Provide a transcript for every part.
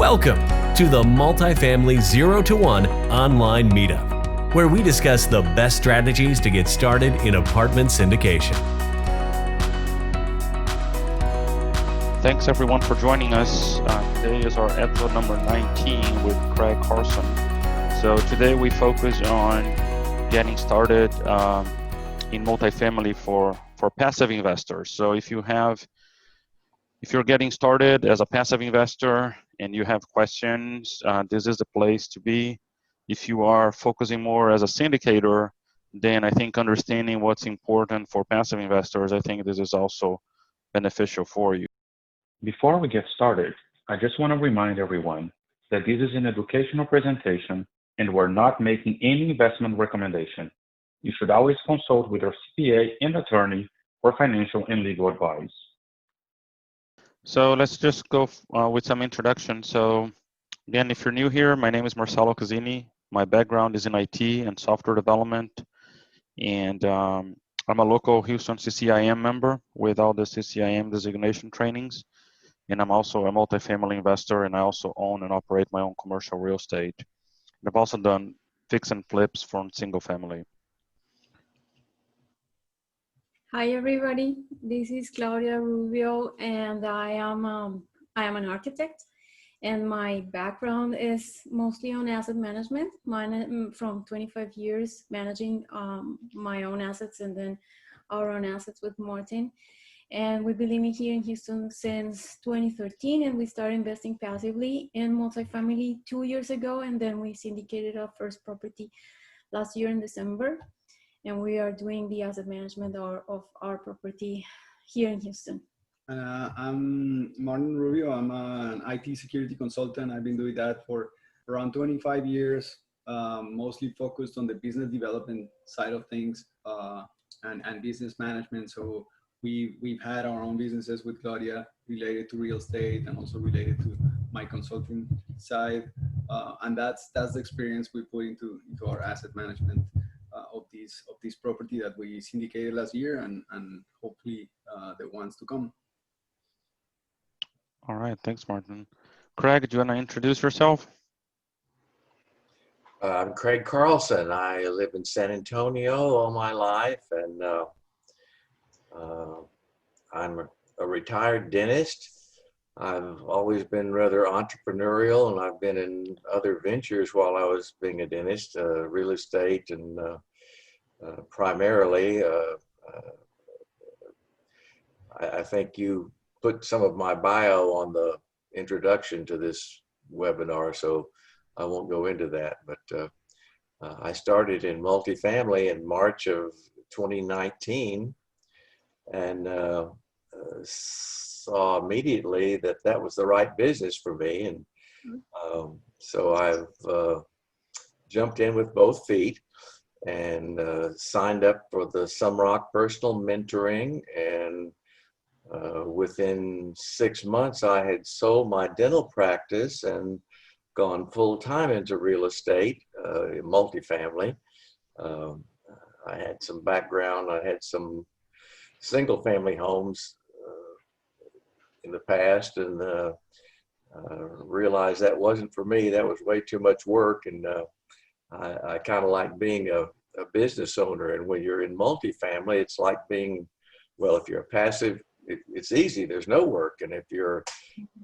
Welcome to the Multifamily 0 to 1 online meetup, where we discuss the best strategies to get started in apartment syndication. Thanks everyone for joining us. Today is our episode number 19 with Craig Carlson. So today we focus on getting started in multifamily for passive investors. So if you're getting started as a passive investor and you have questions, this is the place to be. If you are focusing more as a syndicator, then I think understanding what's important for passive investors, I think this is also beneficial for you. Before we get started, I just want to remind everyone that this is an educational presentation and we're not making any investment recommendation. You should always consult with your CPA and attorney for financial and legal advice. So let's just go with some introduction. So again, if you're new here, my name is Marcelo Cazini. My background is in IT and software development. And I'm a local Houston CCIM member with all the CCIM designation trainings. And I'm also a multifamily investor, and I also own and operate my own commercial real estate. And I've also done fix and flips from single family. Hi everybody, this is Claudia Rubio, and I am an architect, and my background is mostly on asset management. Mine from 25 years managing my own assets and then our own assets with Martin. And we've been living here in Houston since 2013, and we started investing passively in multifamily 2 years ago, and then we syndicated our first property last year in December. And we are doing the asset management of our property here in Houston. I'm Martin Rubio. I'm an IT security consultant. I've been doing that for around 25 years, mostly focused on the business development side of things and business management. So we've had our own businesses with Claudia related to real estate and also related to my consulting side. And that's the experience we put into our asset management of this property that we syndicated last year and hopefully the ones to come. All right, thanks, Martin. Craig, do you want to introduce yourself? I'm Craig Carlson. I live in San Antonio all my life, and I'm a retired dentist. I've always been rather entrepreneurial, and I've been in other ventures while I was being a dentist, real estate, and primarily. I think you put some of my bio on the introduction to this webinar, so I won't go into that. But I started in multifamily in March of 2019, and saw immediately that that was the right business for me, and so I've jumped in with both feet and signed up for the Sumrock Personal Mentoring, and within 6 months I had sold my dental practice and gone full-time into real estate, multifamily. I had some background. I had some single-family homes in the past, and realized that wasn't for me. That was way too much work, and I kind of like being a business owner. And when you're in multifamily, it's like being, well, if you're a passive, it's easy. There's no work. And if you're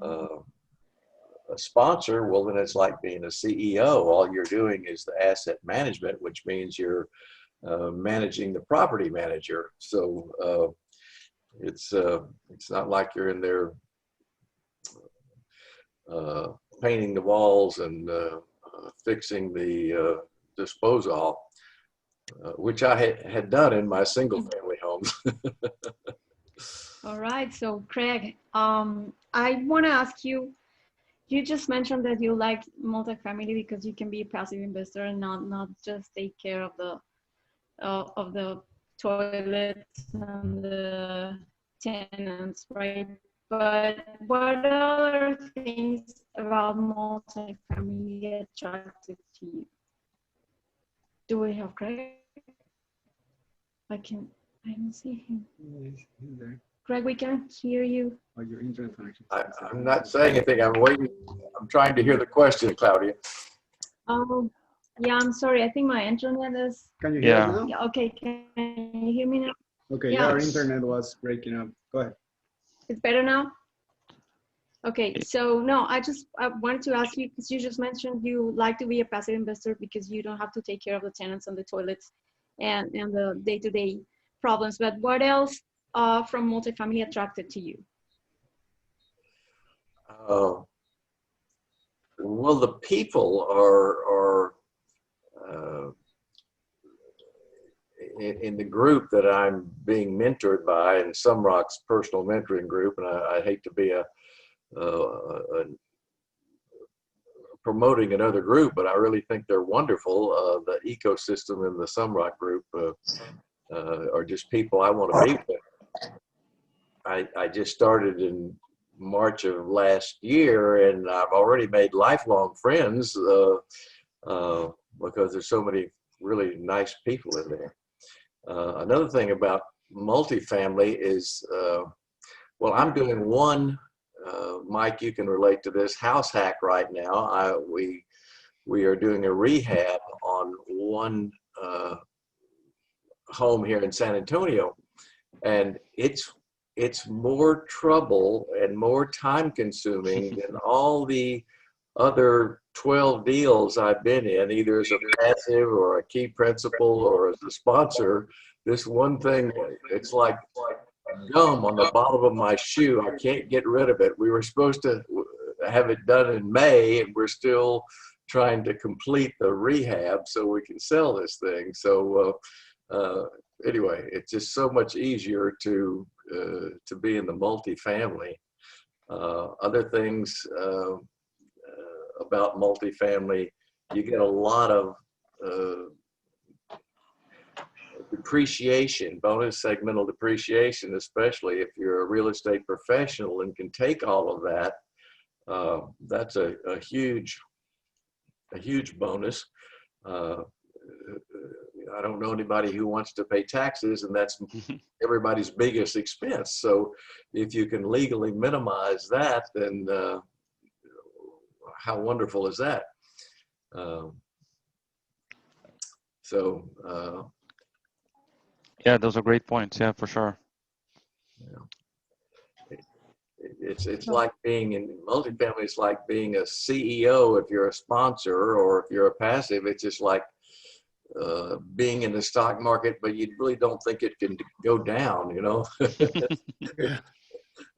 a sponsor, well, then it's like being a CEO. All you're doing is the asset management, which means you're managing the property manager. So it's not like you're in there painting the walls and fixing the disposal, which I had done in my single family homes. All right, so Craig, I want to ask you, you just mentioned that you like multifamily because you can be a passive investor and not just take care of the toilets and the tenants, right? But what other things about multifamily attractive to you? Do we have Craig? I don't see him. He's there. Greg, we can't hear you. Or your internet connection. I'm not saying anything. I'm I'm trying to hear the question, Claudia. Yeah, I'm sorry. I think my internet is. Can you hear us now? Yeah, okay, can you hear me now? Okay, Yeah. our internet was breaking up. Go ahead. It's better now? Okay, so no, I wanted to ask you, because you just mentioned you like to be a passive investor because you don't have to take care of the tenants and the toilets and the day-to-day problems. But what else from multifamily attracted to you? Well, the people are in the group that I'm being mentored by, in Sumrock's personal mentoring group, and I hate to be a promoting another group, but I really think they're wonderful. The ecosystem in the Sumrock group are just people I want to be with. I just started in March of last year, and I've already made lifelong friends because there's so many really nice people in there. Another thing about multifamily is, well, I'm doing one, Mike, you can relate to this, house hack right now. We are doing a rehab on one home here in San Antonio, and it's more trouble and more time consuming than all the other 12 deals I've been in, either as a passive or a key principal or as a sponsor. This one thing, it's like gum on the bottom of my shoe. I can't get rid of it. We were supposed to have it done in May, and we're still trying to complete the rehab so we can sell this thing. So anyway, it's just so much easier to be in the multifamily. Other things about multifamily, you get a lot of depreciation, bonus segmental depreciation, especially if you're a real estate professional and can take all of that. That's a huge bonus. I don't know anybody who wants to pay taxes, and that's everybody's biggest expense. So if you can legally minimize that, then how wonderful is that? Yeah, those are great points. Yeah, for sure. It's like being in multifamily. It's like being a CEO if you're a sponsor, or if you're a passive. It's just like being in the stock market, but you really don't think it can go down, you know.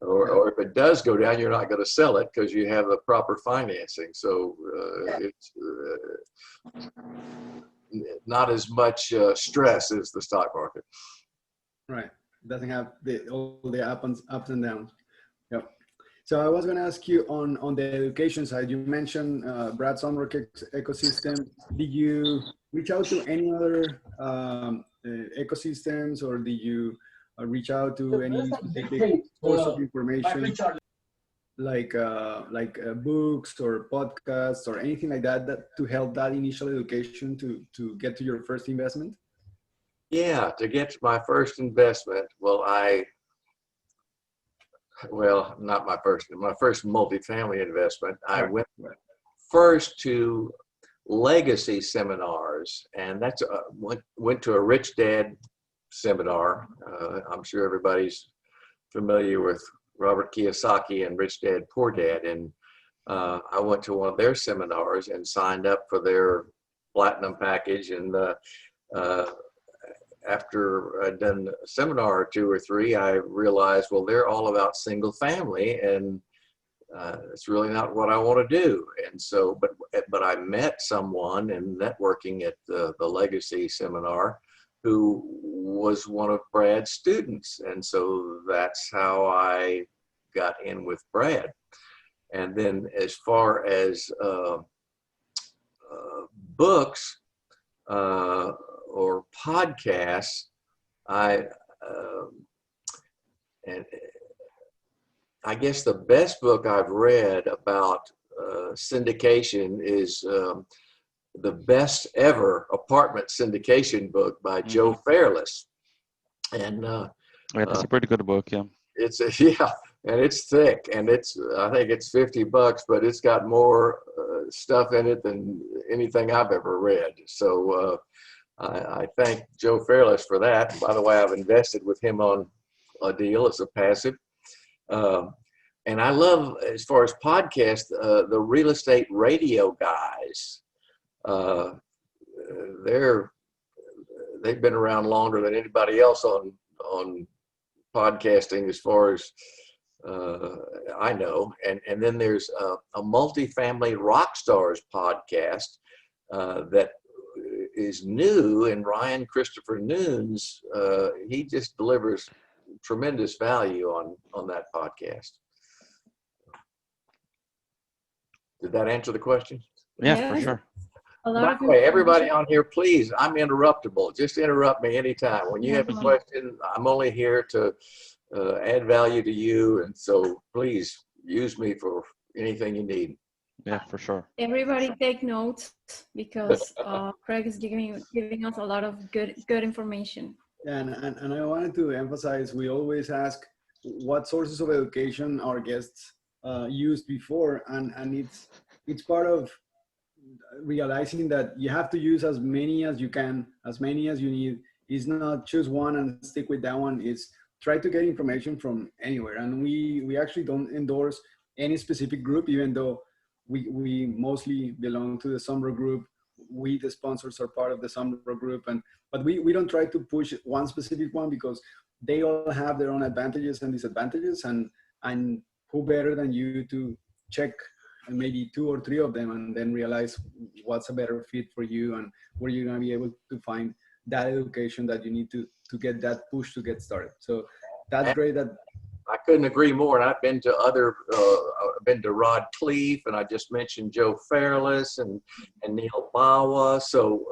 Or if it does go down, you're not going to sell it because you have the proper financing. So it's not as much stress as the stock market. Right. It doesn't have all the ups and downs. Yep. So I was going to ask you on the education side, you mentioned Brad Sumrock ecosystem. Did you reach out to any other ecosystems, or did you reach out to any specific source of information, like books or podcasts or anything like that to help that initial education to get to your first investment? Yeah, to get to my first investment, not my first multifamily investment. I went first to legacy seminars, and that's went to a Rich Dad seminar. I'm sure everybody's familiar with Robert Kiyosaki and Rich Dad, Poor Dad. And I went to one of their seminars and signed up for their platinum package. And after I'd done a seminar or two or three, I realized, well, they're all about single family, and it's really not what I want to do. And so, but I met someone in networking at the Legacy seminar who was one of Brad's students. And so that's how I got in with Brad. And then as far as books or podcasts, I guess the best book I've read about syndication is the best ever apartment syndication book by Joe Fairless. And yeah, that's a pretty good book. Yeah. It's And it's thick, and I think it's $50, but it's got more stuff in it than anything I've ever read. So I thank Joe Fairless for that. By the way, I've invested with him on a deal as a passive. And I love, as far as podcasts, the real estate radio guys. They've been around longer than anybody else on podcasting, as far as I know. And then there's a Multifamily Rock Stars podcast that is new, and Ryan Christopher Nunes, he just delivers tremendous value on that podcast. Did that answer the question? Yeah, for sure. By the way, everybody on here, please, I'm interruptible. Just interrupt me anytime. When you have a question, I'm only here to add value to you. And so please use me for anything you need. Yeah, for sure. Everybody take notes, because Craig is giving us a lot of good information. And I wanted to emphasize, we always ask what sources of education our guests used before, and it's part of realizing that you have to use as many as you can, as many as you need. It's not choose one and stick with that one. It's try to get information from anywhere. And we actually don't endorse any specific group, even though we mostly belong to the Sombra group. We, the sponsors, are part of the Sombra group, but we don't try to push one specific one, because they all have their own advantages and disadvantages, and who better than you to check maybe 2 or 3 of them and then realize what's a better fit for you and where you're going to be able to find that education that you need to get that push to get started. So that's great. That I couldn't agree more. And I've been to I've been to Rod Cleef, and I just mentioned Joe Fairless and Neil Bawa. So,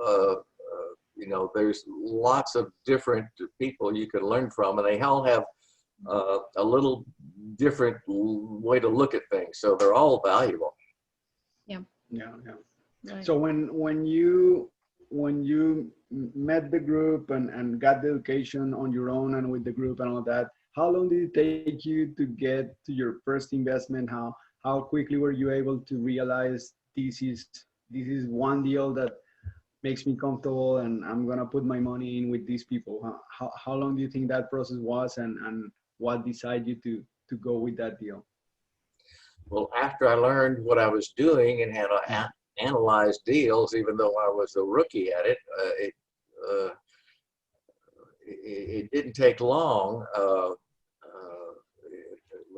there's lots of different people you can learn from, and they all have a little different way to look at things. So they're all valuable. Yeah. Right. So when you met the group and got the education on your own and with the group and all that, how long did it take you to get to your first investment? How quickly were you able to realize this is one deal that makes me comfortable and I'm gonna put my money in with these people? How long do you think that process was, and what decided you to go with that deal? Well, after I learned what I was doing and how to analyze deals, even though I was a rookie at it, it didn't take long.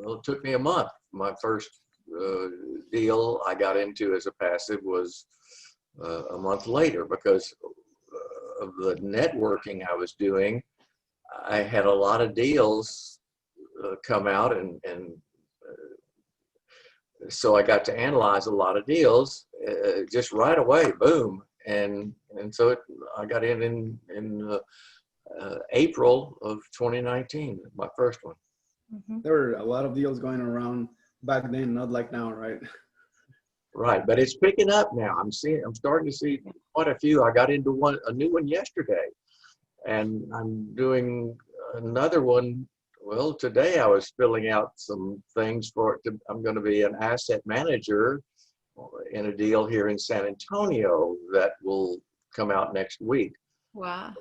It took me a month. My first deal I got into as a passive was a month later, because of the networking I was doing. I had a lot of deals come out, and so I got to analyze a lot of deals just right away, boom. And so I got in April of 2019, my first one. Mm-hmm. There were a lot of deals going around back then, not like now, right? Right, but it's picking up now. I'm starting to see quite a few. I got into a new one yesterday, and I'm doing another one. Well, today I was filling out some things for it. I'm going to be an asset manager in a deal here in San Antonio that will come out next week. Wow.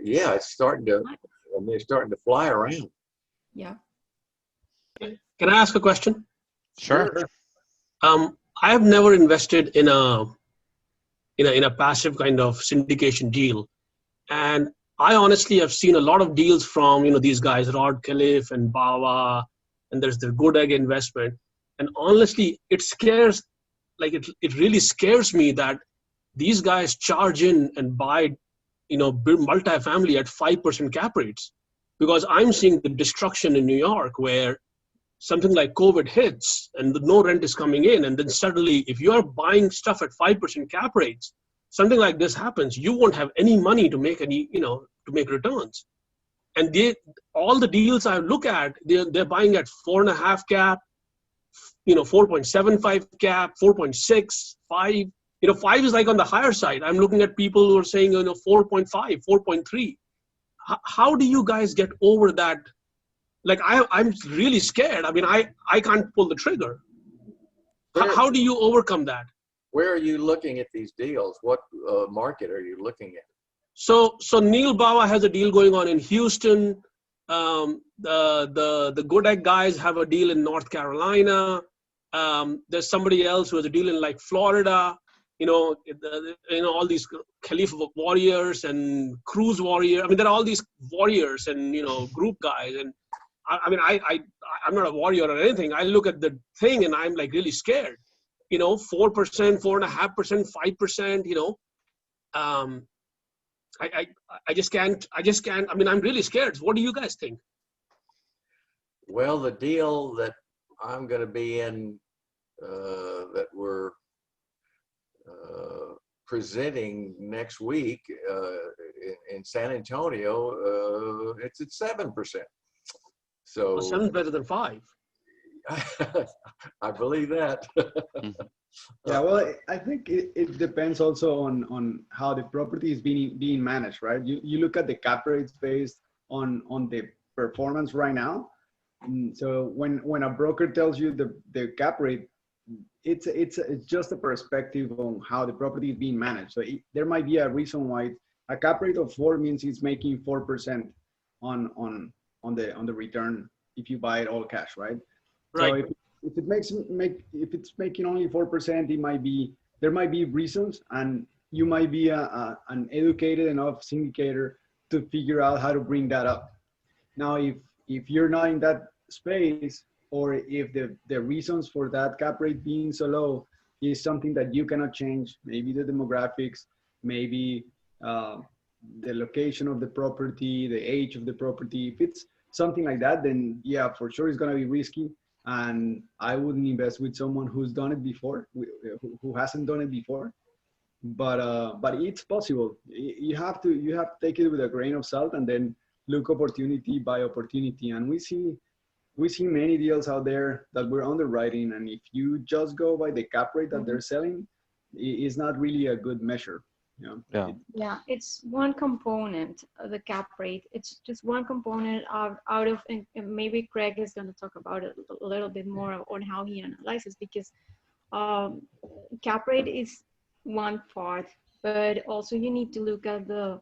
Yeah, it's starting to, and they're starting to fly around. Yeah. Can I ask a question? Sure. I have never invested in a passive kind of syndication deal, and I honestly have seen a lot of deals from these guys, Rod Cleef and Bawa, and there's the Good Egg investment, and honestly, it really scares me that these guys charge in and buy multifamily at 5% cap rates, because I'm seeing the destruction in New York where something like COVID hits and no rent is coming in, and then suddenly if you are buying stuff at 5% cap rates, something like this happens, you won't have any money to make to make returns. And all the deals I look at, they're buying at 4.5 cap, 4.75 cap, 4.6, 5. 5 is like on the higher side. I'm looking at people who are saying 4.5, 4.3. How do you guys get over that like I'm really scared. I mean, I can't pull the trigger. How do you overcome that? Where are you looking at these deals? What market are you looking at? So Neil Bawa has a deal going on in Houston. The Good Egg guys have a deal in North Carolina. There's somebody else who has a deal in like Florida. All these Caliph warriors and Cruise warrior. I mean, there are all these warriors and group guys. And I'm not a warrior or anything. I look at the thing and I'm like really scared. 4%, 4.5%, 5%. I just can't. I mean, I'm really scared. What do you guys think? Well, the deal that I'm going to be in, that we're presenting next week in San Antonio, it's at 7%. So 7 is better than 5. I believe that. Yeah, well, I think it depends also on how the property is being managed, right? You look at the cap rates based on the performance right now. So when a broker tells you the cap rate, it's just a perspective on how the property is being managed. So there might be a reason why a cap rate of 4 means it's making 4% on the return if you buy it all cash, right? Right. So if it's making only 4%, there might be reasons, and you might be an educated enough syndicator to figure out how to bring that up. Now, if you're not in that space, or if the reasons for that cap rate being so low is something that you cannot change, maybe the demographics, maybe the location of the property, the age of the property. If it's something like that, then yeah, for sure it's going to be risky. And I wouldn't invest with someone who's done it before, who hasn't done it before. But it's possible. You have to take it with a grain of salt and then look opportunity by opportunity. And we see many deals out there that we're underwriting, and if you just go by the cap rate that they're selling, it's not really a good measure. Yeah, it's one component of the cap rate. It's just one component out of, and maybe Craig is going to talk about it a little bit more on how he analyzes, because cap rate is one part, but also you need to look at the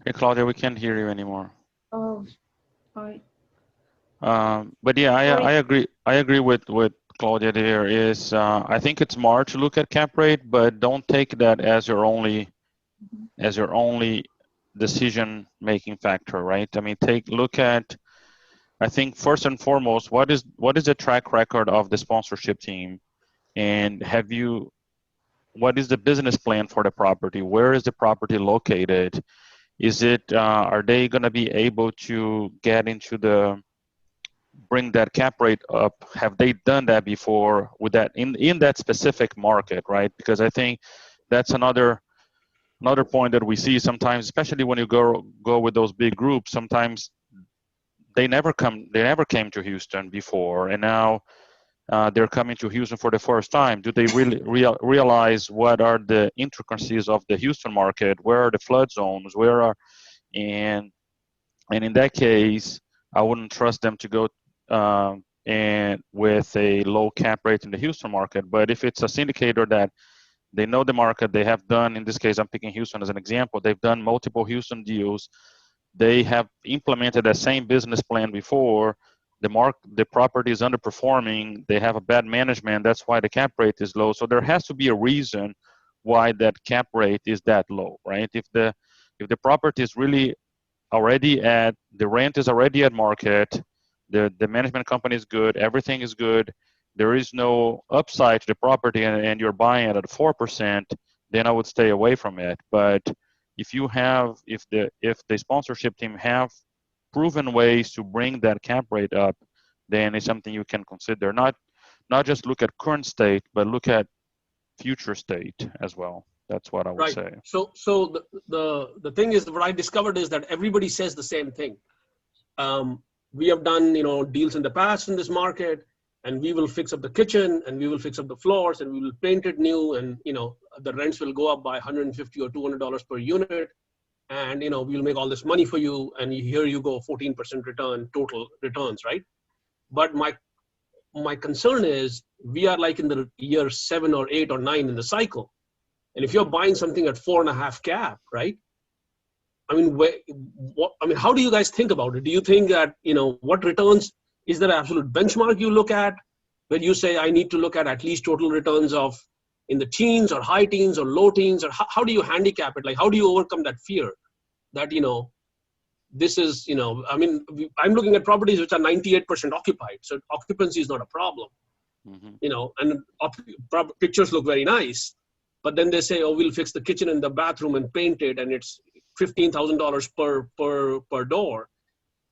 Hey, Claudia, we can't hear you anymore. Oh, sorry. But yeah, I agree with Claudia. There is, I think it's smart to look at cap rate, but don't take that as your only decision making factor, right? I mean, look at, I think first and foremost, what is the track record of the sponsorship team, and what is the business plan for the property? Where is the property located? Is it, are they going to be able to get into bring that cap rate up? Have they done that before with that in that specific market, right? Because I think that's another point that we see sometimes, especially when you go with those big groups. Sometimes they never came to Houston before, and now they're coming to Houston for the first time. Do they really realize what are the intricacies of the Houston market? Where are the flood zones? And in that case, I wouldn't trust them to go and with a low cap rate in the Houston market. But if it's a syndicator that they know the market, they have done, in this case, I'm picking Houston as an example, they've done multiple Houston deals, they have implemented that same business plan before, the property is underperforming, they have a bad management, that's why the cap rate is low. So there has to be a reason why that cap rate is that low, right? If the property is really already at, the rent is already at market, the management company is good, everything is good, there is no upside to the property, and you're buying it at 4%, then I would stay away from it. But if the sponsorship team have proven ways to bring that cap rate up, then it's something you can consider. Not just look at current state, but look at future state as well. That's what I would say. So the thing is, what I discovered is that everybody says the same thing. We have done deals in the past in this market, and we will fix up the kitchen, and we will fix up the floors, and we will paint it new, and the rents will go up by $150 or $200 per unit. and we'll make all this money for you, and here you go, 14% return, total returns, right? But my concern is we are like in the year 7 or 8 or 9 in the cycle, and if you're buying something at 4.5 cap, right? I mean, how do you guys think about it? Do you think that what returns, is there an absolute benchmark you look at when you say I need to look at least total returns of in the teens or high teens or low teens, or how do you handicap it? Like, how do you overcome that fear that this is I mean, I'm looking at properties which are 98% occupied, so occupancy is not a problem. And pictures look very nice, but then they say, oh, we'll fix the kitchen and the bathroom and paint it, and it's $15,000 per door,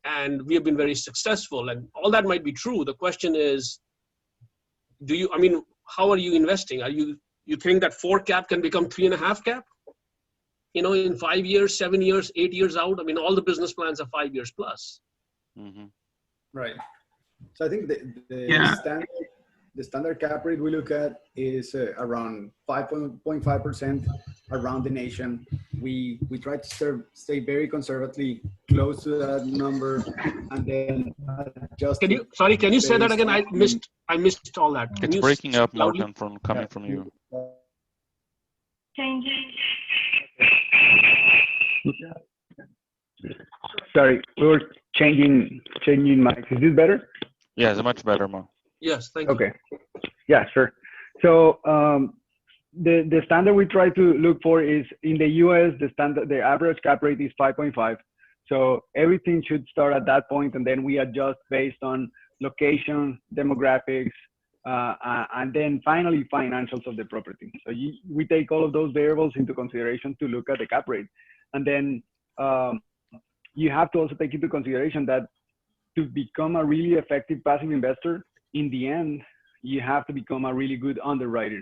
and we have been very successful, and all that might be true. The question is, how are you investing? You think that 4 cap can become 3.5 cap? In 5 years, 7 years, 8 years out? I mean, all the business plans are 5 years plus. Right. So I think the standard cap rate we look at is around 5.5% around the nation. We try to stay very conservatively close to that number, and then adjust. Can you say that again? I missed all that. It's breaking up, Morgan, coming from you. Sorry, we were changing mics. Is this better? Yeah, it's much better, Mo. Yes, thank you. Okay. Yeah, sure. So the standard we try to look for is in the US, the average cap rate is 5.5. So everything should start at that point, and then we adjust based on location, demographics, and then finally financials of the property. So we take all of those variables into consideration to look at the cap rate. And then you have to also take into consideration that to become a really effective passive investor, in the end, you have to become a really good underwriter.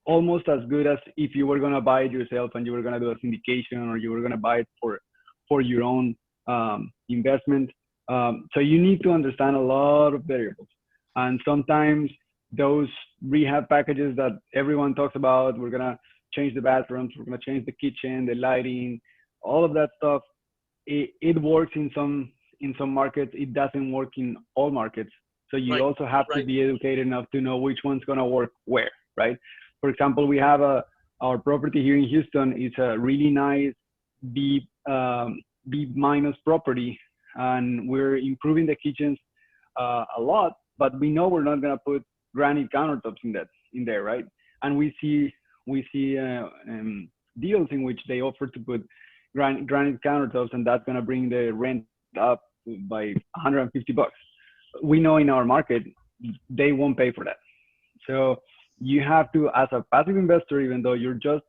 Almost as good as if you were going to buy it yourself and you were going to do a syndication, or you were going to buy it for your own investment. So you need to understand a lot of variables. And sometimes those rehab packages that everyone talks about, we're going to change the bathrooms, we're going to change the kitchen, the lighting, all of that stuff, it works in some markets. It doesn't work in all markets. So you also have to be educated enough to know which one's going to work where, right? For example, we have our property here in Houston. It's a really nice B minus property, and we're improving the kitchens a lot, but we know we're not going to put granite countertops in there, right? And we see deals in which they offer to put granite countertops, and that's going to bring the rent up by $150. We know in our market, they won't pay for that. So you have to, as a passive investor, even though you're just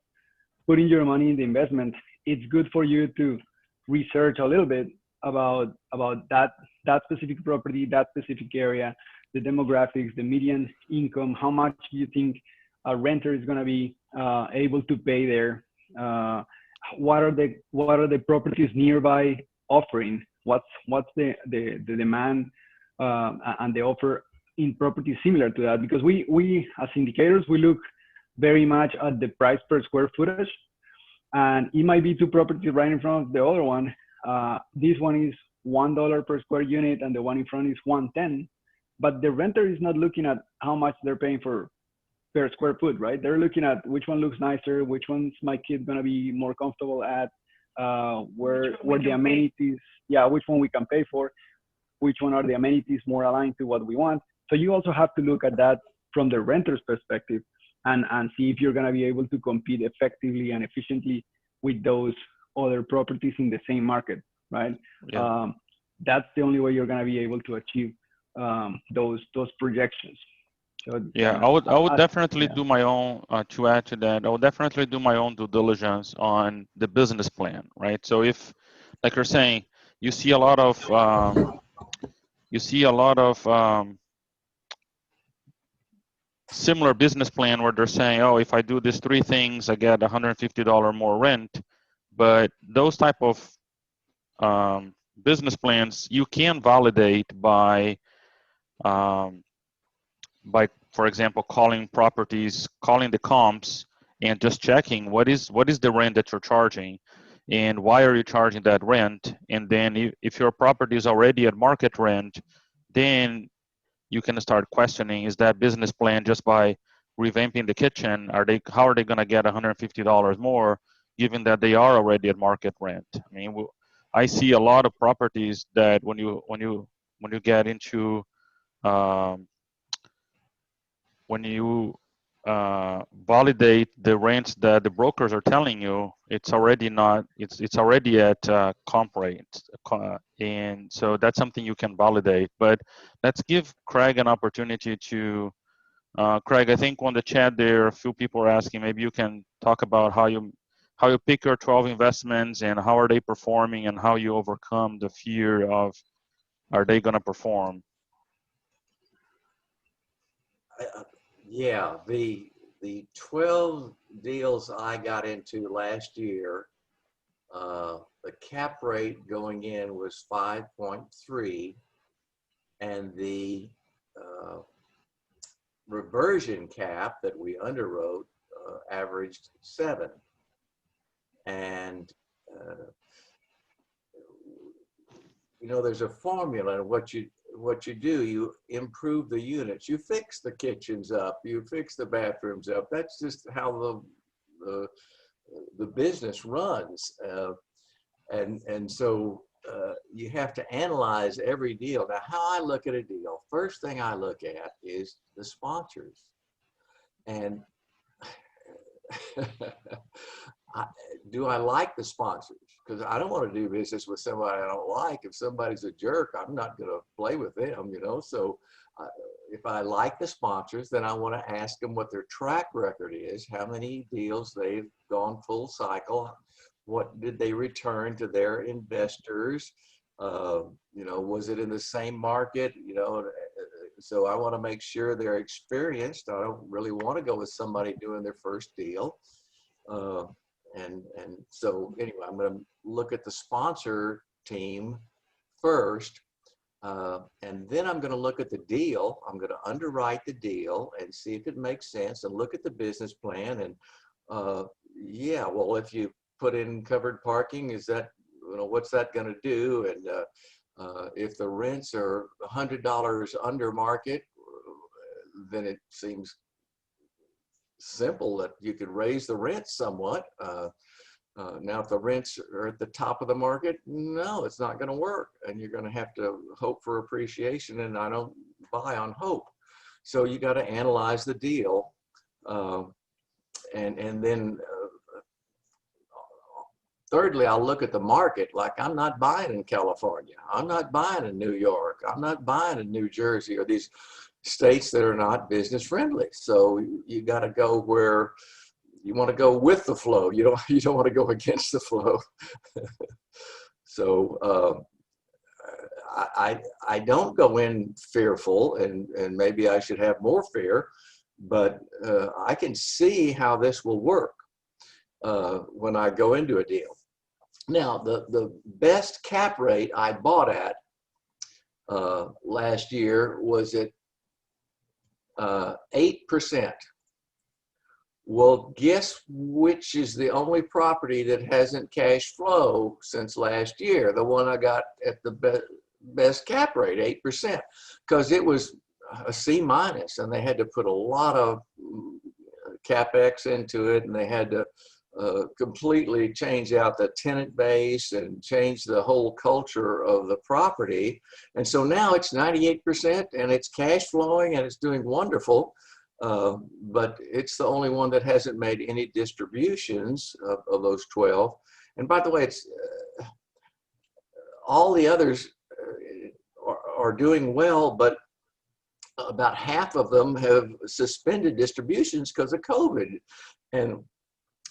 putting your money in the investment, it's good for you to research a little bit about that specific property, that specific area, the demographics, the median income, how much do you think a renter is going to be able to pay there? What are the properties nearby offering? What's the demand and the offer in properties similar to that? Because we as indicators, we look very much at the price per square footage, and it might be 2 properties right in front of the other one. This one is $1 per square unit, and the one in front is $1.10. But the renter is not looking at how much they're paying per square foot, right? They're looking at which one looks nicer, which one's my kid gonna be more comfortable at, where the amenities, which one we can pay for, which one are the amenities more aligned to what we want. So you also have to look at that from the renter's perspective and see if you're gonna be able to compete effectively and efficiently with those other properties in the same market, right? Yeah. That's the only way you're gonna be able to achieve those projections. So, yeah, I would definitely do my own, to add to that, I would definitely do my own due diligence on the business plan, right? So if, like you're saying, you see a lot of similar business plan where they're saying, oh, if I do these 3 things, I get $150 more rent. But those type of business plans, you can validate by, for example, calling properties, calling the comps, and just checking what is the rent that you're charging. and why are you charging that rent? And then if your property is already at market rent, then you can start questioning, is that business plan just by revamping the kitchen, how are they going to get $150 more given that they are already at market rent? I mean, I see a lot of properties that when you get into when you validate the rents that the brokers are telling you, it's already at comp rate, and so that's something you can validate. But let's give Craig an opportunity to. Craig, I think on the chat there, a few people are asking. Maybe you can talk about how you pick your 12 investments and how are they performing, and how you overcome the fear of, are they going to perform? Yeah, the 12 deals I got into last year, the cap rate going in was 5.3, and the reversion cap that we underwrote averaged 7. And you know, there's a formula in what you do. You improve the units, you fix the kitchens up, you fix the bathrooms up. That's just how the business runs. And so you have to analyze every deal. Now, how I look at a deal, first thing I look at is the sponsors. And do I like the sponsors? Because I don't want to do business with somebody I don't like. If somebody's a jerk, I'm not going to play with them, you know. So if I like the sponsors, then I want to ask them what their track record is, how many deals they've gone full cycle, what did they return to their investors, you know, was it in the same market, you know. So I want to make sure they're experienced. I don't really want to go with somebody doing their first deal. And so anyway, I'm going to look at the sponsor team first, and then I'm going to look at the deal. I'm going to underwrite the deal and see if it makes sense, and look at the business plan. And yeah, well, if you put in covered parking, is that, you know, what's that going to do? And if the rents are $100 under market, then it seems simple that you could raise the rent somewhat. Now, if the rents are at the top of the market, no, it's not going to work, and you're going to have to hope for appreciation, and I don't buy on hope. So you got to analyze the deal, and then thirdly, I'll look at the market. Like, I'm not buying in California, I'm not buying in New York, I'm not buying in New Jersey, or these states that are not business friendly. So you got to go where you want to go with the flow. You don't want to go against the flow. So I don't go in fearful, and maybe I should have more fear, but I can see how this will work when I go into a deal. Now, the best cap rate I bought at last year was at 8%. Well, guess which is the only property that hasn't cash flow since last year? The one I got at the best cap rate, 8%, because it was a C-, and they had to put a lot of CapEx into it, and they had to completely change out the tenant base and change the whole culture of the property. And so now it's 98%, and it's cash flowing, and it's doing wonderful. But it's the only one that hasn't made any distributions of those 12. And by the way, it's all the others are doing well, but about half of them have suspended distributions because of COVID, and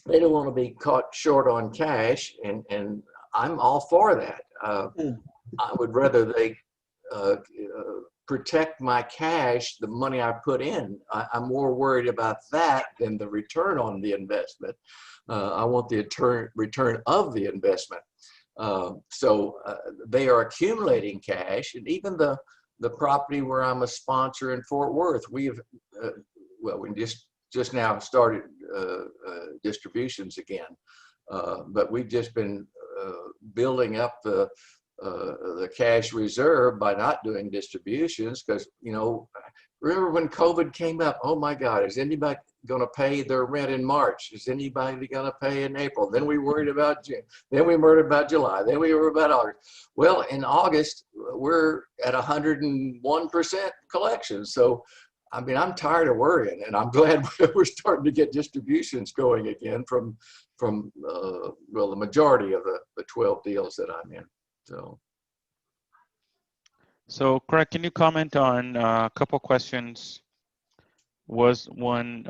they don't want to be caught short on cash, and I'm all for that. I would rather they protect my cash, the money I put in. I'm more worried about that than the return on the investment. I want the return of the investment. So they are accumulating cash, and even the property where I'm a sponsor in Fort Worth, we just now started distributions again. But we've just been building up the cash reserve by not doing distributions because, you know, remember when COVID came up, oh my God, is anybody going to pay their rent in March? Is anybody going to pay in April? Then we worried about June. Then we worried about July. Then we worried about August. Well, in August, we're at 101% collection. So, I mean, I'm tired of worrying, and I'm glad we're starting to get distributions going again from well, the majority of the 12 deals that I'm in. So Craig, can you comment on a couple questions? Was one,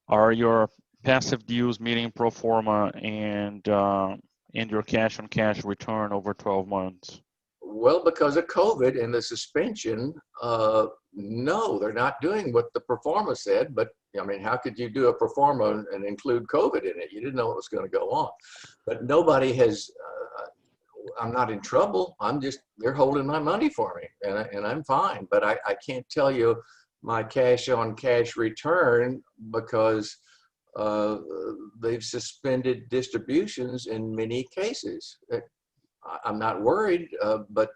are your passive deals meeting pro forma and your cash on cash return over 12 months? Well, because of COVID and the suspension, no, they're not doing what the pro forma said. But I mean, how could you do a pro forma and include COVID in it? You didn't know what was going to go on. But nobody has. I'm not in trouble. I'm just, they're holding my money for me, and I'm fine. But I can't tell you my cash on cash return because they've suspended distributions in many cases. I'm not worried, but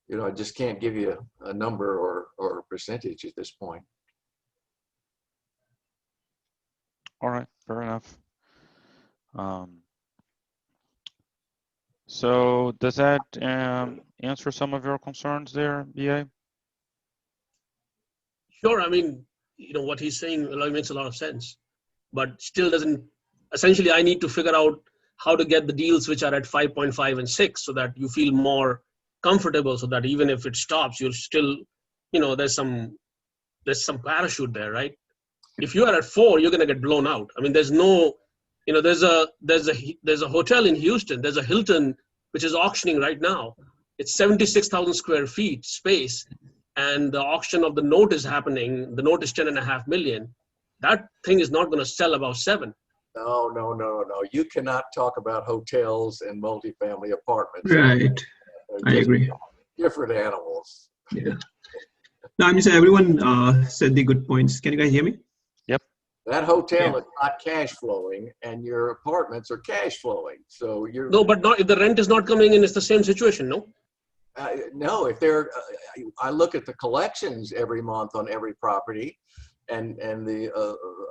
you know, I just can't give you a number or a percentage at this point. All right, fair enough. So does that answer some of your concerns there, BA? Sure. I mean, you know, what he's saying makes a lot of sense, but still doesn't, essentially I need to figure out how to get the deals which are at 5.5 and 6 so that you feel more comfortable, so that even if it stops, you'll still, you know, there's some parachute there, right? If you are at 4, you're going to get blown out. I mean, there's no, you know, there's a hotel in Houston, there's a Hilton, which is auctioning right now. It's 76,000 square feet space, and the auction of the note is happening. The note is 10.5 million. That thing is not going to sell above 7. No. You cannot talk about hotels and multifamily apartments. Right. I agree. Different animals. Yeah. No, I mean, so everyone said the good points. Can you guys hear me? Yep. That hotel is not cash flowing, and your apartments are cash flowing. So you're no, but not if the rent is not coming in. It's the same situation, no. No, if they're, I look at the collections every month on every property, and the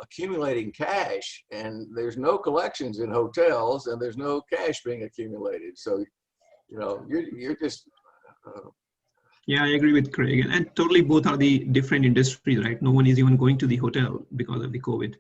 accumulating cash, and there's no collections in hotels, and there's no cash being accumulated. So, you know, you're just. Yeah, I agree with Craig, and totally both are the different industries, right? No one is even going to the hotel because of the COVID.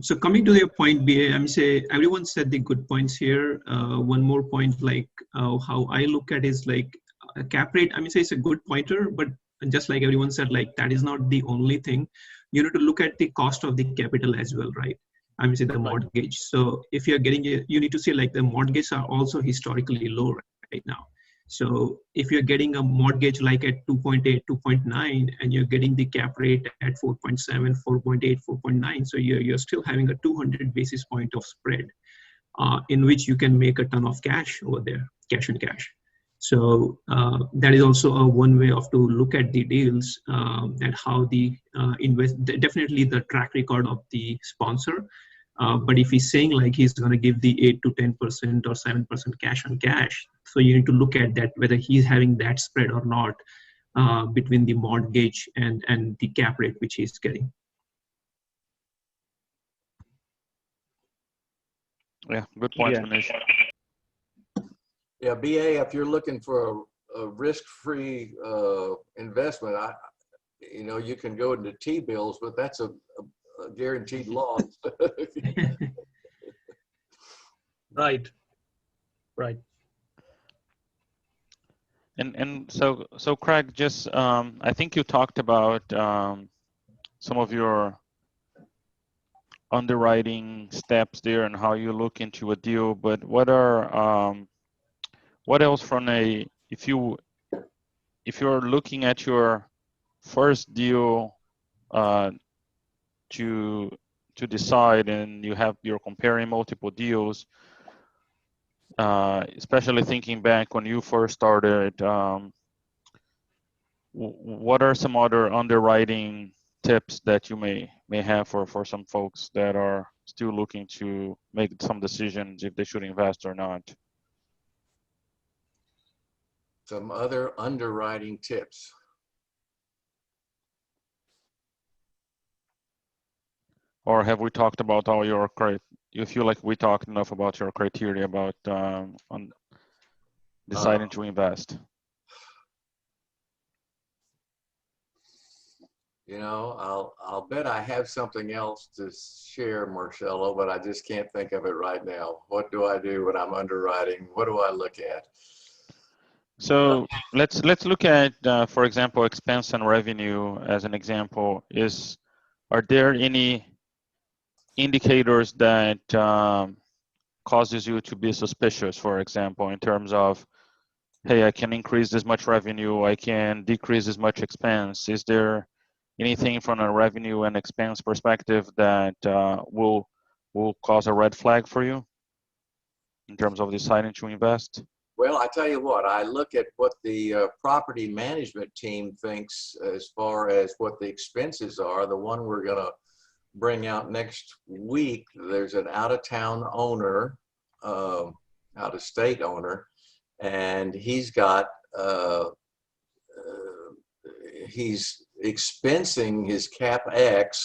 So coming to your point, BA, I'm say everyone said the good points here. One more point, like how I look at is like a cap rate. I mean, say it's a good pointer, but just like everyone said, like that is not the only thing. You need to look at the cost of the capital as well, right? I mean, say the mortgage. So if you're getting it, you need to see like the mortgages are also historically low right now. So if you're getting a mortgage like at 2.8, 2.9, and you're getting the cap rate at 4.7, 4.8, 4.9, so you're still having a 200 basis point of spread in which you can make a ton of cash over there, cash and cash. So that is also a one way of to look at the deals and how the definitely the track record of the sponsor. But if he's saying like he's going to give the 8 to 10% or 7% cash on cash, so you need to look at that, whether he's having that spread or not between the mortgage and the cap rate which he's getting. Yeah, good point, Manish. Yeah, BA, if you're looking for a risk-free investment, you know, you can go into T-bills, but that's a guaranteed loss. Right. And so Craig, just I think you talked about some of your underwriting steps there and how you look into a deal, but what else from if you're looking at your first deal to decide, and you're comparing multiple deals, especially thinking back when you first started, what are some other underwriting tips that you may have for some folks that are still looking to make some decisions if they should invest or not? Some other underwriting tips. Or have we talked about all your you feel like we talked enough about your criteria about on deciding to invest? You know, I'll bet I have something else to share, Marcelo, but I just can't think of it right now. What do I do when I'm underwriting? What do I look at? So let's look at, for example, expense and revenue as an example. Are there any indicators that causes you to be suspicious, for example, in terms of, hey, I can increase this much revenue, I can decrease this much expense? Is there anything from a revenue and expense perspective that will cause a red flag for you in terms of deciding to invest? Well, I tell you what, I look at what the property management team thinks as far as what the expenses are. The one we're going to bring out next week, there's an out-of-town owner, out-of-state owner, and he's got, he's expensing his CapEx,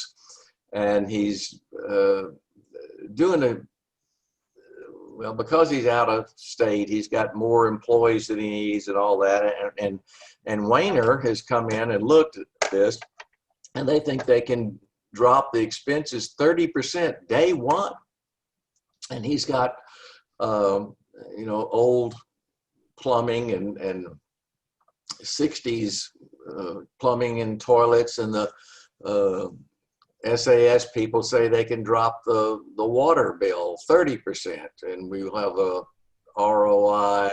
and he's doing well, because he's out of state, he's got more employees than he needs and all that. And Wayner has come in and looked at this, and they think they can drop the expenses 30% day one. And he's got, you know, old plumbing and 60s plumbing and toilets, and the SAS people say they can drop the water bill 30%, and we will have a ROI,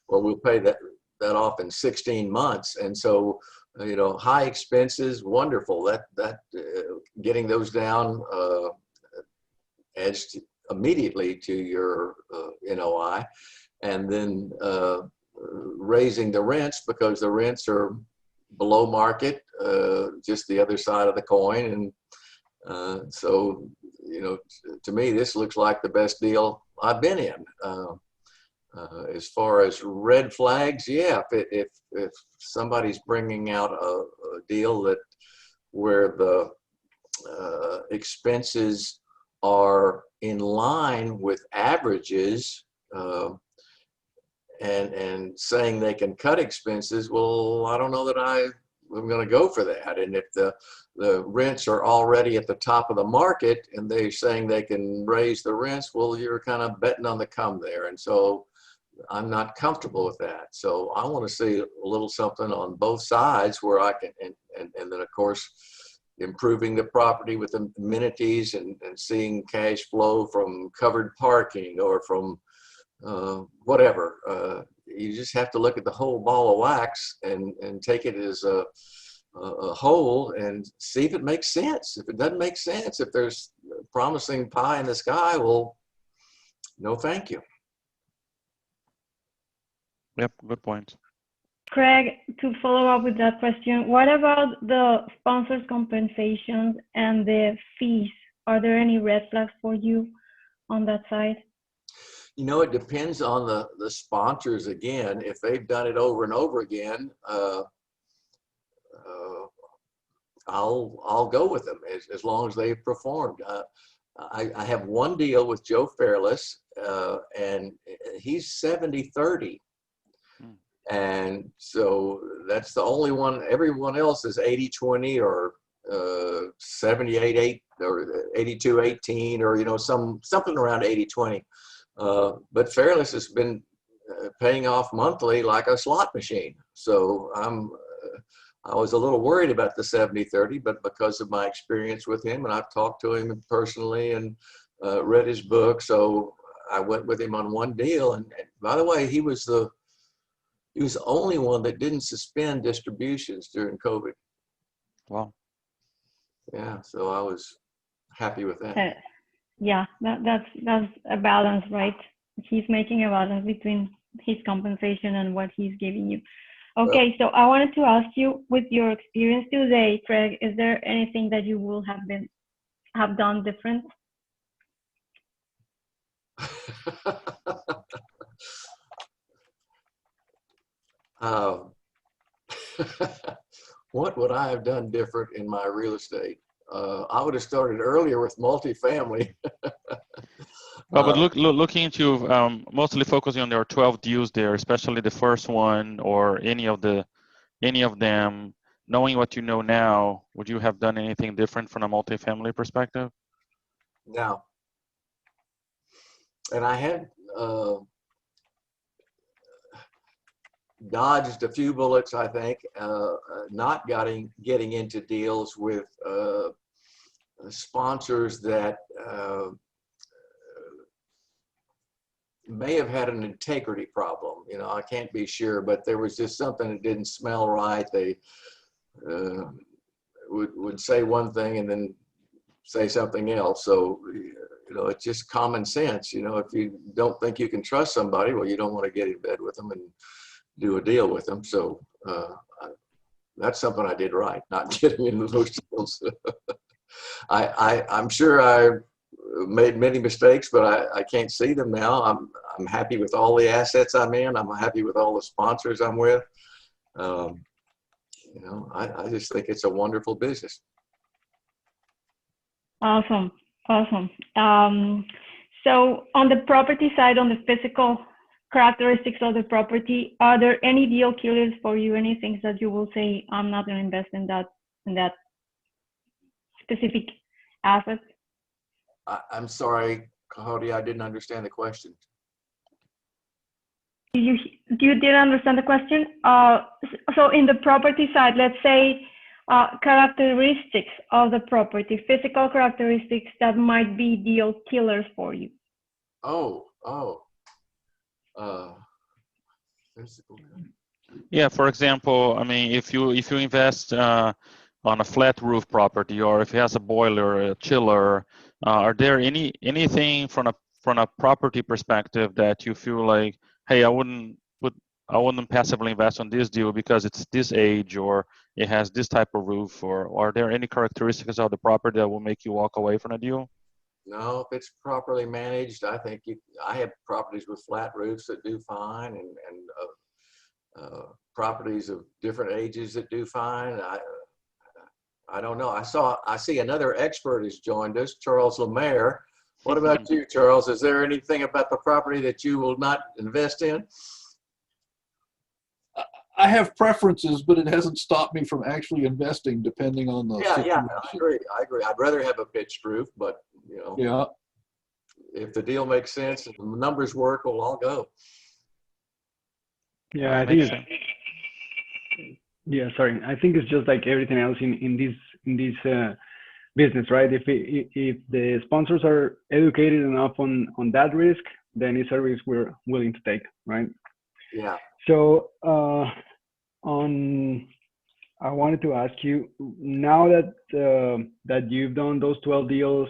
or we'll pay that off in 16 months. And so, you know, high expenses, wonderful. That getting those down adds immediately to your NOI, and then raising the rents because the rents are below market, just the other side of the coin. And so, you know, to me, this looks like the best deal I've been in. As far as red flags, yeah, if somebody's bringing out a deal that where the expenses are in line with averages, and saying they can cut expenses, well, I don't know that I'm going to go for that. And if the rents are already at the top of the market and they're saying they can raise the rents, well, you're kind of betting on the come there. And so I'm not comfortable with that. So I want to see a little something on both sides where I can, and then of course, improving the property with amenities and seeing cash flow from covered parking or from whatever. You just have to look at the whole ball of wax and take it as a whole and see if it makes sense. If it doesn't make sense, if there's promising pie in the sky, well, no thank you. Yep, good point. Craig, to follow up with that question, what about the sponsors' compensations and the fees? Are there any red flags for you on that side? You know, it depends on the sponsors again. If they've done it over and over again, I'll go with them as long as they've performed. I have one deal with Joe Fairless, and he's 70-30. And so that's the only one. Everyone else is 80-20 or 78-8 or 82-18 or, you know, something around 80-20. But Fairless has been paying off monthly like a slot machine. So I was a little worried about the 70-30, but because of my experience with him, and I've talked to him personally and read his book, so I went with him on one deal. And by the way, he was the only one that didn't suspend distributions during COVID. Wow. Yeah, so I was happy with that. Yeah, that's a balance, right? He's making a balance between his compensation and what he's giving you. Okay, so I wanted to ask you, with your experience today, Craig, is there anything that you will have done different? What would I have done different in my real estate? I would have started earlier with multifamily. Well, but looking into mostly focusing on their 12 deals there, especially the first one or any of them, knowing what you know now, would you have done anything different from a multifamily perspective? No. And I had dodged a few bullets, I think, not getting into deals with sponsors that may have had an integrity problem. You know, I can't be sure, but there was just something that didn't smell right. They would say one thing and then say something else. So, you know, it's just common sense. You know, if you don't think you can trust somebody, well, you don't want to get in bed with them and do a deal with them. So that's something I did right, not getting into those deals. I'm sure I made many mistakes, but I can't see them now. I'm happy with all the assets I'm in. I'm happy with all the sponsors I'm with. You know, I just think it's a wonderful business. Awesome, awesome. So on the property side, on the physical characteristics of the property, are there any deal killers for you? Any things that you will say, I'm not going to invest in that specific asset? I'm sorry, Claudia, I didn't understand the question. You didn't understand the question? So in the property side, let's say characteristics of the property, physical characteristics that might be deal killers for you. Yeah, for example, I mean, if you invest on a flat roof property, or if it has a boiler, a chiller, are there anything from a property perspective that you feel like, hey, I wouldn't passively invest on this deal because it's this age or it has this type of roof, or are there any characteristics of the property that will make you walk away from a deal? No, if it's properly managed, I think I have properties with flat roofs that do fine, and properties of different ages that do fine. I don't know. I see another expert has joined us, Charles Lemaire. What about you, Charles? Is there anything about the property that you will not invest in? I have preferences, but it hasn't stopped me from actually investing, depending on the situation. Yeah, I agree. I'd rather have a pitched roof, but you know, yeah, if the deal makes sense and the numbers work, well, I'll go. Yeah, I think I think it's just like everything else in this business, right? If the sponsors are educated enough on that risk, then it's a risk we're willing to take, right? Yeah. So I wanted to ask you, now that you've done those 12 deals,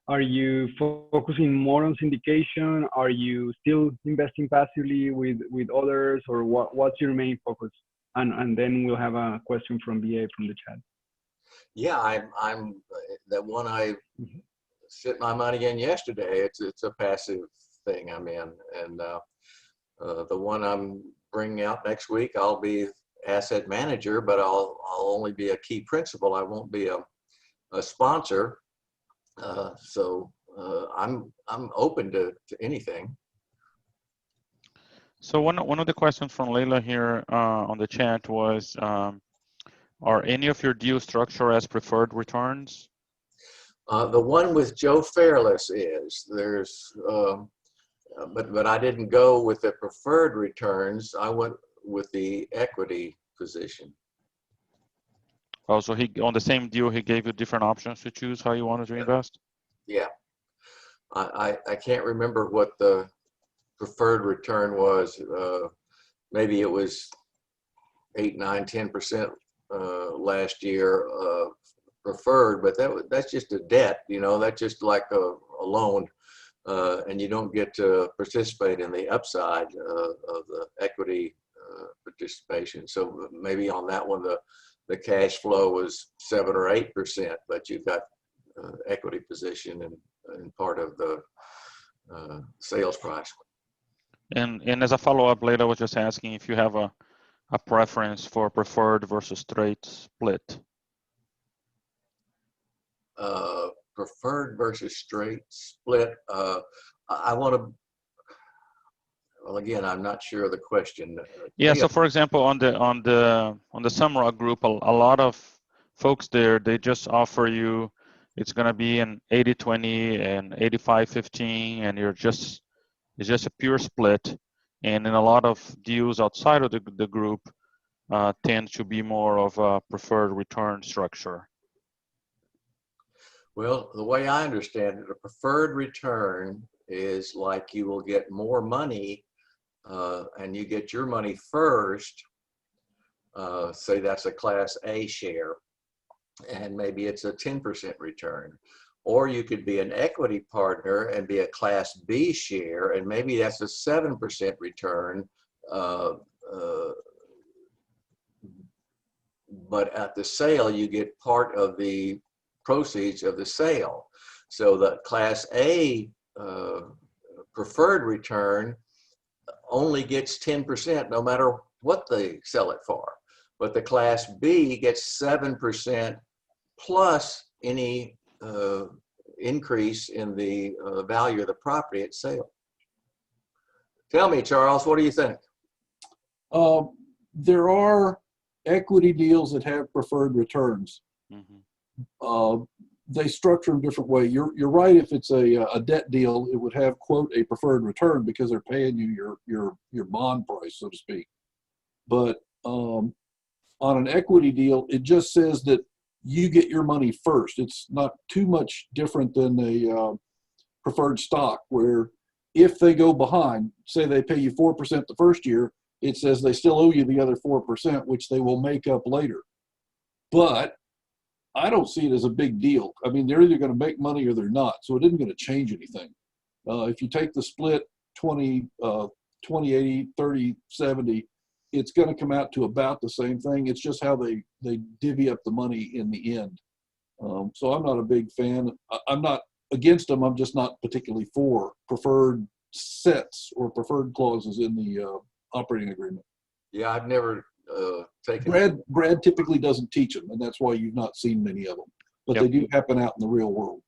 are you focusing more on syndication? Are you still investing passively with others, or what's your main focus? And then we'll have a question from BA from the chat. Yeah, I'm that one I set my money in yesterday. It's a passive thing I'm in, and the one I'm bringing out next week, I'll be asset manager, but I'll only be a key principal. I won't be a sponsor. So I'm open to anything. So one of the questions from Leila here on the chat was, are any of your deals structured as preferred returns? The one with Joe Fairless there's, but I didn't go with the preferred returns. I went with the equity position. Oh, so on the same deal, he gave you different options to choose how you wanted to invest? Yeah. I can't remember what the preferred return was. Maybe it was 8, 9, 10% last year preferred, but that's just a debt, you know, that's just like a loan, and you don't get to participate in the upside of the equity participation. So maybe on that one, the cash flow was 7 or 8%, but you've got equity position and part of the sales price. And as a follow-up, later I was just asking if you have a preference for preferred versus straight split. Preferred versus straight split. I want to. Well, again, I'm not sure of the question. Yeah. So, for example, on the Sumrock group, a lot of folks there, they just offer you, it's going to be an 80-20 and 85-15, and it's just a pure split. And in a lot of deals outside of the group, tend to be more of a preferred return structure. Well, the way I understand it, a preferred return is like you will get more money and you get your money first. Say that's a Class A share, and maybe it's a 10% return. Or you could be an equity partner and be a Class B share, and maybe that's a 7% return. But at the sale, you get part of the proceeds of the sale. So the Class A preferred return only gets 10% no matter what they sell it for. But the Class B gets 7% plus any increase in the value of the property at sale. Tell me, Charles, what do you think? There are equity deals that have preferred returns. Mm-hmm. They structure them a different way. You're right. If it's a debt deal, it would have, quote, a preferred return because they're paying you your bond price, so to speak. But on an equity deal, it just says that you get your money first. It's not too much different than a preferred stock, where if they go behind, say they pay you 4% the first year, it says they still owe you the other 4%, which they will make up later. But I don't see it as a big deal. I mean, they're either going to make money or they're not, so it isn't going to change anything. If you take the split 20-80, 30-70, it's going to come out to about the same thing. It's just how they divvy up the money in the end. So I'm not a big fan. I'm not against them. I'm just not particularly for preferred sets or preferred clauses in the operating agreement. Yeah, I've never taken. Brad typically doesn't teach them, and that's why you've not seen many of them. But Yep. they do happen out in the real world.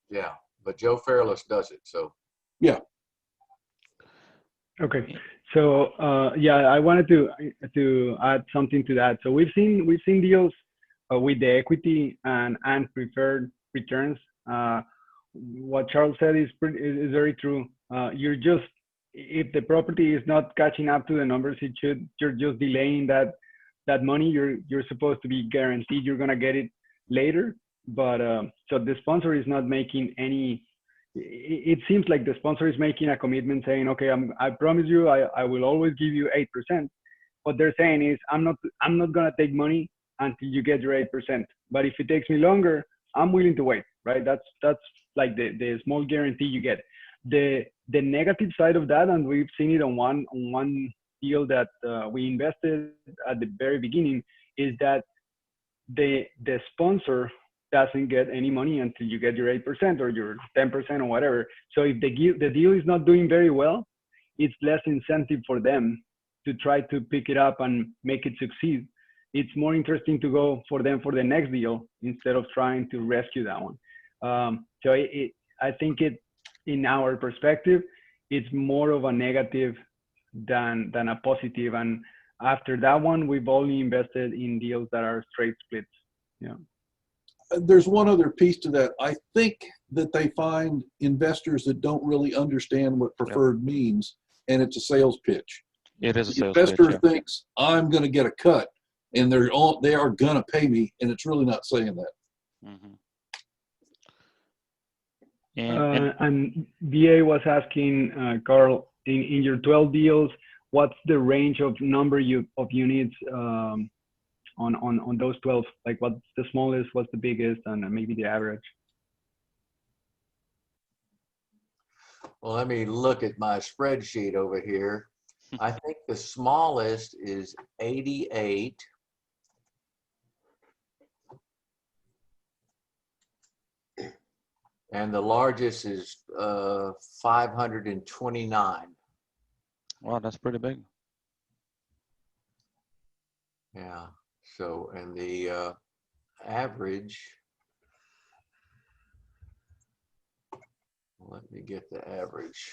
Yeah, but Joe Fairless does it. So yeah. Okay, so yeah, I wanted to add something to that. So we've seen deals with the equity and preferred returns. What Charles said is very true. If the property is not catching up to the numbers it should, you're just delaying that money. You're supposed to be guaranteed you're gonna get it later. But so the sponsor is not making any. It seems like the sponsor is making a commitment saying, okay, I promise you I will always give you 8%. What they're saying is I'm not gonna take money until you get your 8%. But if it takes me longer, I'm willing to wait, right? That's like the small guarantee you get. The negative side of that, and we've seen it on one deal that we invested at the very beginning, is that the sponsor doesn't get any money until you get your 8% or your 10% or whatever. So if the deal is not doing very well, it's less incentive for them to try to pick it up and make it succeed. It's more interesting to go for them for the next deal instead of trying to rescue that one. So I think in our perspective, it's more of a negative than a positive. And after that one, we've only invested in deals that are straight splits. Yeah. There's one other piece to that. I think that they find investors that don't really understand what preferred means, and it's a sales pitch. It is a The sales investor pitch, yeah. thinks they are going to pay me, and it's really not saying that. Mm-hmm. And VA was asking, Carl, in your 12 deals, what's the range of number of units on those 12? Like, what's the smallest, what's the biggest, and maybe the average? well, let me look at my spreadsheet over here. I think the smallest is 88. And the largest is 529. Wow, that's pretty big. Yeah. So, and the average, let me get the average.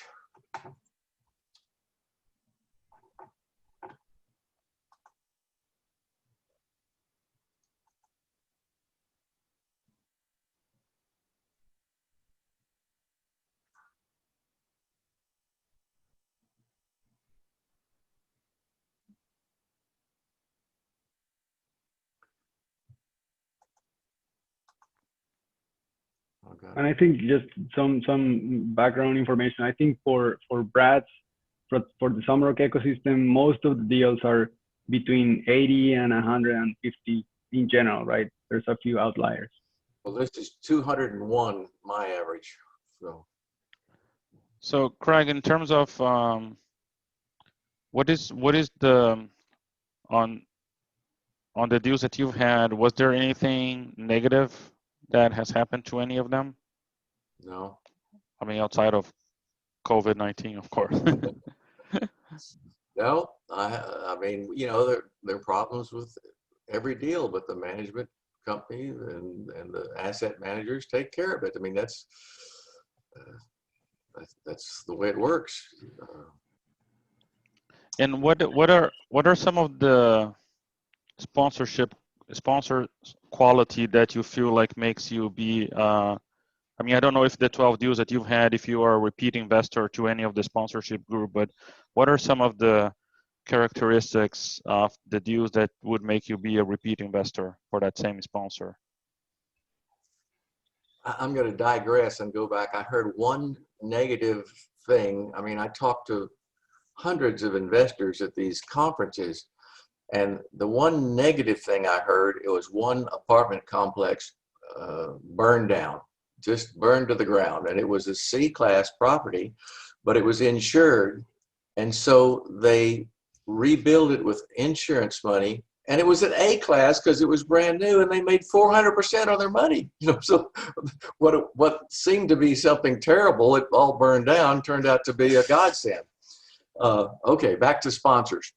Okay. And I think just some background information. I think for Brad's for the Sunrock ecosystem, most of the deals are between 80 and 150 in general, right? There's a few outliers. Well, this is 201, my average. So Craig, in terms of what is the on the deals that you've had, was there anything negative that has happened to any of them? No. I mean, outside of COVID-19, of course. No, I mean, you know, there are problems with every deal, but the management company and the asset managers take care of it. I mean, that's the way it works. And what are some of the sponsor quality that you feel like makes you be I mean, I don't know if the 12 deals that you've had, if you are a repeat investor to any of the sponsorship group, but what are some of the characteristics of the deals that would make you be a repeat investor for that same sponsor? I'm going to digress and go back. I heard one negative thing. I mean, I talked to hundreds of investors at these conferences, and the one negative thing I heard, it was one apartment complex burned down, just burned to the ground. And it was a C-class property, but it was insured. And so they rebuilt it with insurance money. And it was an A-class because it was brand new, and they made 400% on their money. You know, so what seemed to be something terrible, it all burned down, turned out to be a godsend. Okay, back to sponsors.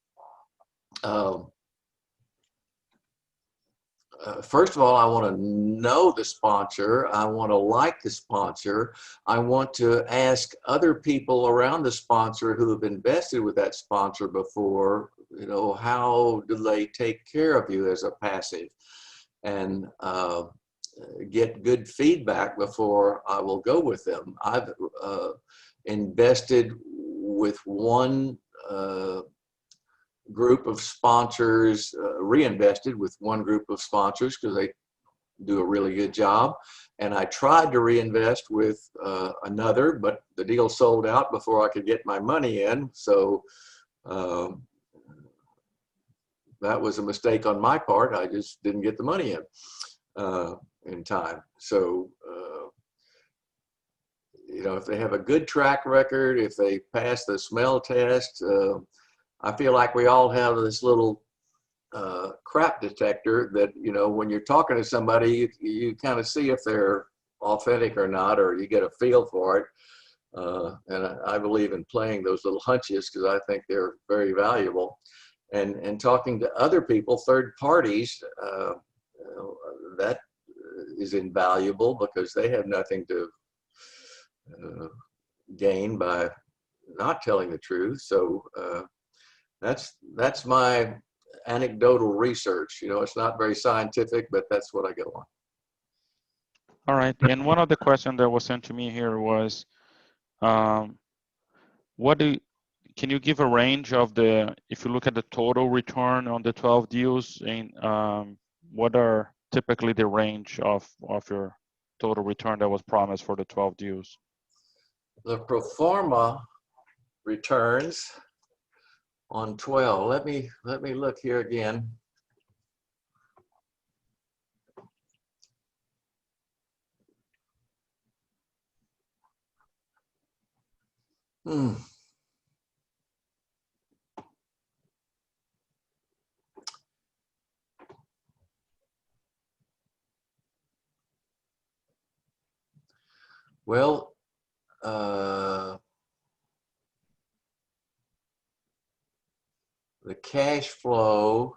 First of all, I want to know the sponsor. I want to like the sponsor. I want to ask other people around the sponsor who have invested with that sponsor before, you know, how do they take care of you as a passive? And get good feedback before I will go with them. I've invested with one group of sponsors, reinvested with one group of sponsors because they do a really good job. And I tried to reinvest with another, but the deal sold out before I could get my money in. So that was a mistake on my part. I just didn't get the money in time. So, you know, if they have a good track record, if they pass the smell test, I feel like we all have this little crap detector that, you know, when you're talking to somebody, you kind of see if they're authentic or not, or you get a feel for it. And I believe in playing those little hunches because I think they're very valuable. And talking to other people, third parties, that is invaluable because they have nothing to gain by not telling the truth. So that's my anecdotal research. You know, it's not very scientific, but that's what I go on. All right. And one of the questions that was sent to me here was, can you give a range of if you look at the total return on the 12 deals, and what are typically the range of your total return that was promised for the 12 deals? The pro forma returns on 12. Let me look here again. Well, the cash flow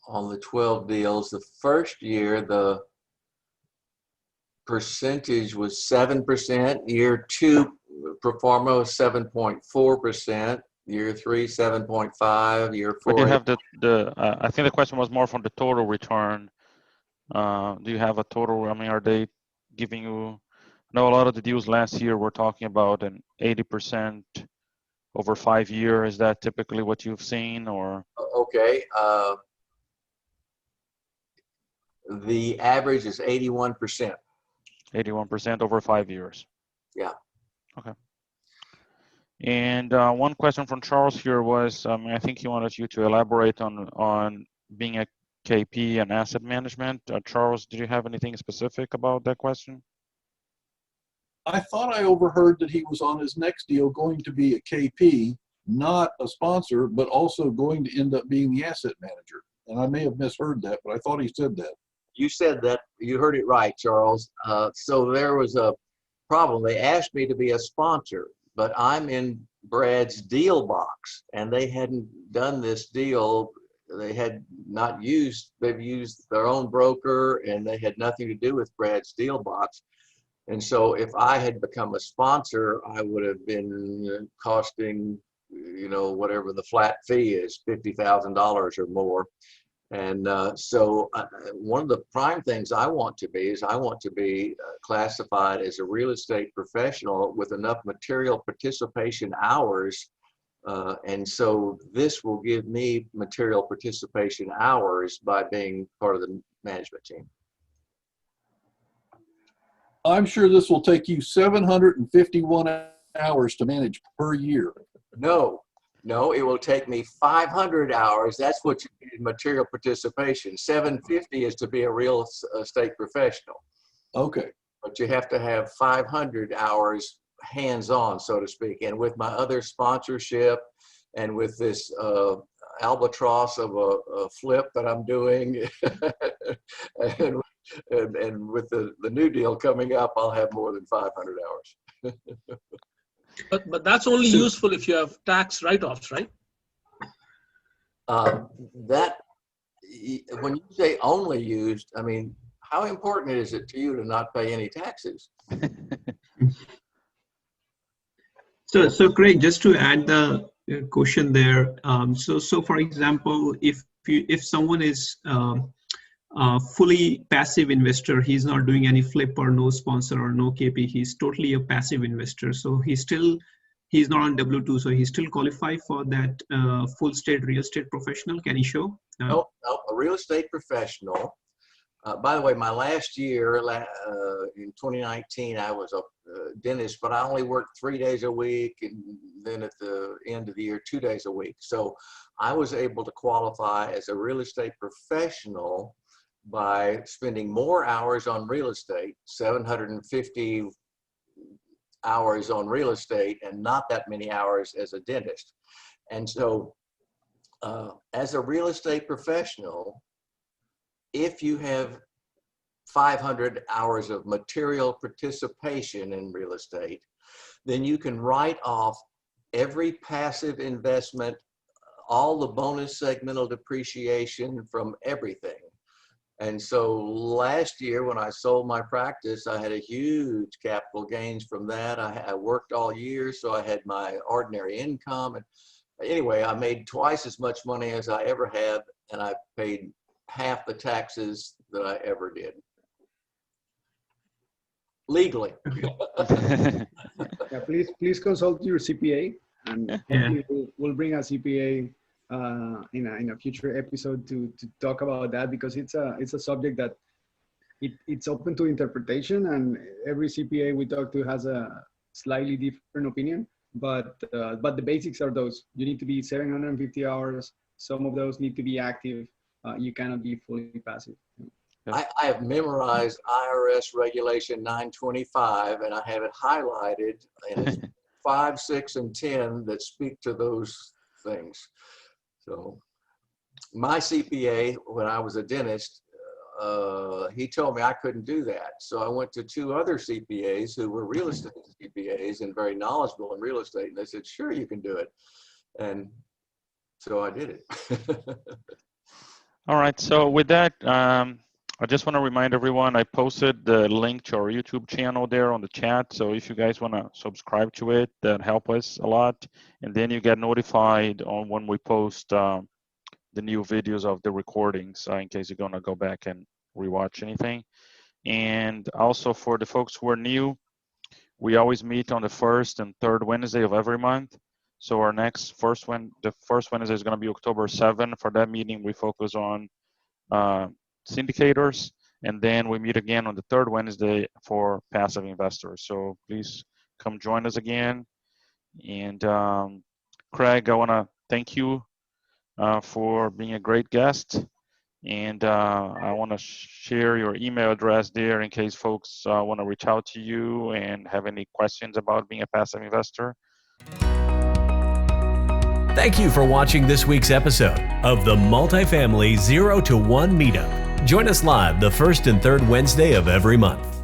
on the 12 deals, the first year, the percentage was 7%. Year 2, pro forma was 7.4%. Year 3, 7.5. Year 4. But you have I think the question was more from the total return. Do you have a total? I mean, are they giving you? No, a lot of the deals last year were talking about an 80% over 5 years. Is that typically what you've seen, or? Okay. The average is 81%. 81% over 5 years. Yeah. Okay. And one question from Charles here was, I think he wanted you to elaborate on being a KP and asset management. Charles, did you have anything specific about that question? I thought I overheard that he was on his next deal going to be a KP, not a sponsor, but also going to end up being the asset manager. And I may have misheard that, but I thought he said that. You said that. You heard it right, Charles. So there was a problem. They asked me to be a sponsor, but I'm in Brad's deal box, and they hadn't done this deal. They had not used, they've used their own broker, and they had nothing to do with Brad's deal box. And so if I had become a sponsor, I would have been costing, you know, whatever the flat fee is, $50,000 or more. And so one of the prime things I want to be is I want to be classified as a real estate professional with enough material participation hours. And so this will give me material participation hours by being part of the management team. I'm sure this will take you 751 hours to manage per year. No, it will take me 500 hours. That's what you need in material participation. 750 is to be a real estate professional. Okay. But you have to have 500 hours hands-on, so to speak. And with my other sponsorship and with this albatross of a flip that I'm doing, and with the new deal coming up, I'll have more than 500 hours. But that's only useful if you have tax write-offs, right? That, when you say only used, I mean, how important is it to you to not pay any taxes? So Craig, just to add the question there. So for example, if someone is fully passive investor, he's not doing any flip or no sponsor or no KP, he's totally a passive investor. So he's not on W-2, so he still qualify for that full state real estate professional. Can he show? No, a real estate professional. By the way, my last year in 2019, I was a dentist, but I only worked 3 days a week, and then at the end of the year, 2 days a week. So I was able to qualify as a real estate professional by spending more hours on real estate, 750 hours on real estate, and not that many hours as a dentist. And so as a real estate professional, if you have 500 hours of material participation in real estate, then you can write off every passive investment, all the bonus segmental depreciation from everything. And so last year when I sold my practice, I had a huge capital gains from that. I worked all year, so I had my ordinary income. And anyway, I made twice as much money as I ever have, and I paid half the taxes that I ever did. Legally. Yeah, please consult your CPA, and we'll bring a CPA in a future episode to talk about that, because it's a subject that it's open to interpretation, and every CPA we talk to has a slightly different opinion. But the basics are those. You need to be 750 hours. Some of those need to be active. You cannot be fully passive. I have memorized IRS Regulation 925, and I have it highlighted, and it's 5, 6, and 10 that speak to those things. So my CPA, when I was a dentist, he told me I couldn't do that. So I went to 2 other CPAs who were real estate CPAs and very knowledgeable in real estate. And they said, sure, you can do it. And so I did it. All right. So with that, I just want to remind everyone, I posted the link to our YouTube channel there on the chat. So if you guys want to subscribe to it, that help us a lot. And then you get notified on when we post the new videos of the recordings in case you're going to go back and rewatch anything. And also for the folks who are new, we always meet on the 1st and 3rd Wednesday of every month. So our the first Wednesday is going to be October 7th. For that meeting, we focus on syndicators, and then we meet again on the 3rd Wednesday for passive investors. So please come join us again. And Craig, I want to thank you for being a great guest. And I want to share your email address there in case folks want to reach out to you and have any questions about being a passive investor. Thank you for watching this week's episode of the Multifamily 0 to 1 Meetup. Join us live the 1st and 3rd Wednesday of every month.